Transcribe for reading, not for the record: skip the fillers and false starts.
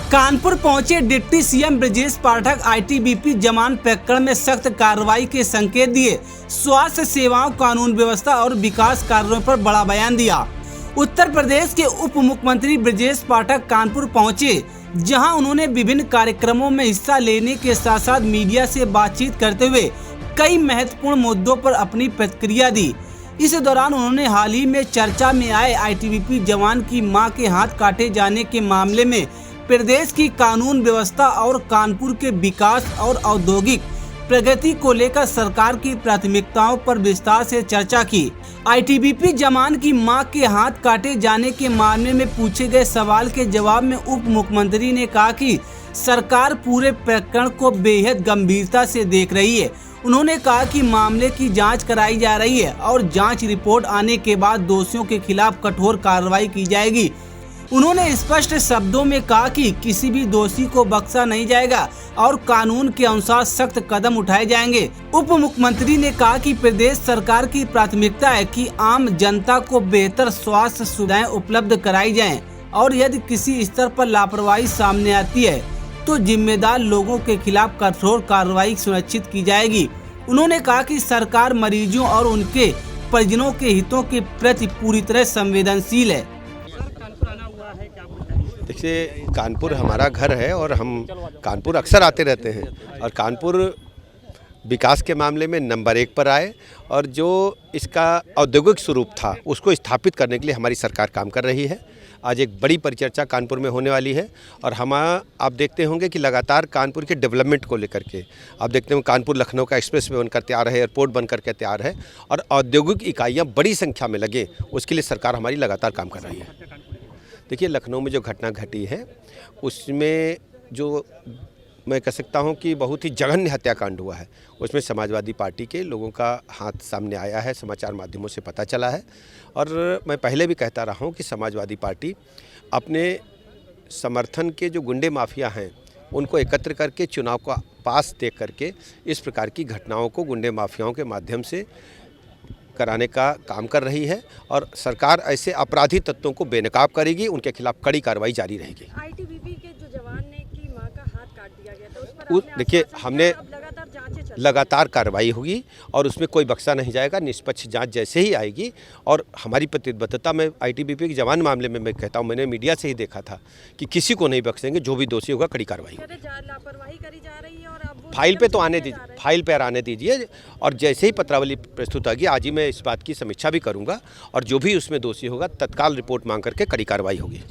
कानपुर पहुंचे deputy CM Brajesh Pathak ITBP जवान प्रकरण में सख्त कार्रवाई के संकेत दिए। स्वास्थ्य सेवाओं, कानून व्यवस्था और विकास कार्यों पर बड़ा बयान दिया। उत्तर प्रदेश के उप मुख्यमंत्री ब्रजेश पाठक कानपुर पहुंचे, जहां उन्होंने विभिन्न कार्यक्रमों में हिस्सा लेने के साथ साथ मीडिया से बातचीत करते हुए कई महत्वपूर्ण मुद्दों पर अपनी प्रतिक्रिया दी। इस दौरान उन्होंने हाल ही में चर्चा में आए आईटीबीपी जवान की मां के हाथ काटे जाने के मामले में प्रदेश की कानून व्यवस्था और कानपुर के विकास और औद्योगिक प्रगति को लेकर सरकार की प्राथमिकताओं पर विस्तार से चर्चा की। आईटीबीपी जवान की मां के हाथ काटे जाने के मामले में पूछे गए सवाल के जवाब में उप मुख्यमंत्री ने कहा कि सरकार पूरे प्रकरण को बेहद गंभीरता से देख रही है। उन्होंने कहा कि मामले की जांच कराई जा रही है और जांच रिपोर्ट आने के बाद दोषियों के खिलाफ कठोर कार्रवाई की जाएगी। उन्होंने स्पष्ट शब्दों में कहा कि किसी भी दोषी को बख्शा नहीं जाएगा और कानून के अनुसार सख्त कदम उठाए जाएंगे। उप मुख्यमंत्री ने कहा कि प्रदेश सरकार की प्राथमिकता है कि आम जनता को बेहतर स्वास्थ्य सुविधाएं उपलब्ध कराई जाएं और यदि किसी स्तर पर लापरवाही सामने आती है तो जिम्मेदार लोगों के खिलाफ कठोर कार्रवाई सुनिश्चित की जाएगी। उन्होंने कहा कि सरकार मरीजों और उनके परिजनों के हितों के प्रति पूरी तरह संवेदनशील है। देखिए, कानपुर हमारा घर है और हम कानपुर अक्सर आते रहते हैं और कानपुर विकास के मामले में नंबर 1 पर आए और जो इसका औद्योगिक स्वरूप था उसको स्थापित करने के लिए हमारी सरकार काम कर रही है। आज एक बड़ी परिचर्चा कानपुर में होने वाली है और आप देखते होंगे कि लगातार कानपुर के डेवलपमेंट को लेकर के आप देखते होंगे कानपुर लखनऊ का एक्सप्रेसवे बनकर तैयार है, एयरपोर्ट बनकर के तैयार है और औद्योगिक इकाइयाँ बड़ी संख्या में लगे, उसके लिए सरकार हमारी लगातार काम कर रही है। देखिए, लखनऊ में जो घटना घटी है उसमें जो मैं कह सकता हूं कि बहुत ही जघन्य हत्याकांड हुआ है, उसमें समाजवादी पार्टी के लोगों का हाथ सामने आया है, समाचार माध्यमों से पता चला है। और मैं पहले भी कहता रहा हूं कि समाजवादी पार्टी अपने समर्थन के जो गुंडे माफिया हैं उनको एकत्र करके चुनाव का पास देख करके इस प्रकार की घटनाओं को गुंडे माफियाओं के माध्यम से कराने का काम कर रही है और सरकार ऐसे अपराधी तत्वों को बेनकाब करेगी, उनके खिलाफ कड़ी कार्रवाई जारी रहेगी। आईटीबीपी के जो जवान ने की मां का हाथ काट दिया गया था, उस पर देखिए, हमने लगातार कार्रवाई होगी और उसमें कोई बख्शा नहीं जाएगा। निष्पक्ष जांच जैसे ही आएगी और हमारी प्रतिबद्धता में आईटीबीपी के जवान मामले में मैं कहता हूं, मैंने मीडिया से ही देखा था कि किसी को नहीं बख्शेंगे, जो भी दोषी होगा कड़ी कार्रवाई होगी। लापरवाही करी जा रही है और अब फाइल पे तो आने दीजिए, फाइल पर आने दीजिए और जैसे ही पत्रावली प्रस्तुत होगी आज ही मैं इस बात की समीक्षा भी करूंगा और जो भी उसमें दोषी होगा तत्काल रिपोर्ट मांग करके कड़ी कार्रवाई होगी।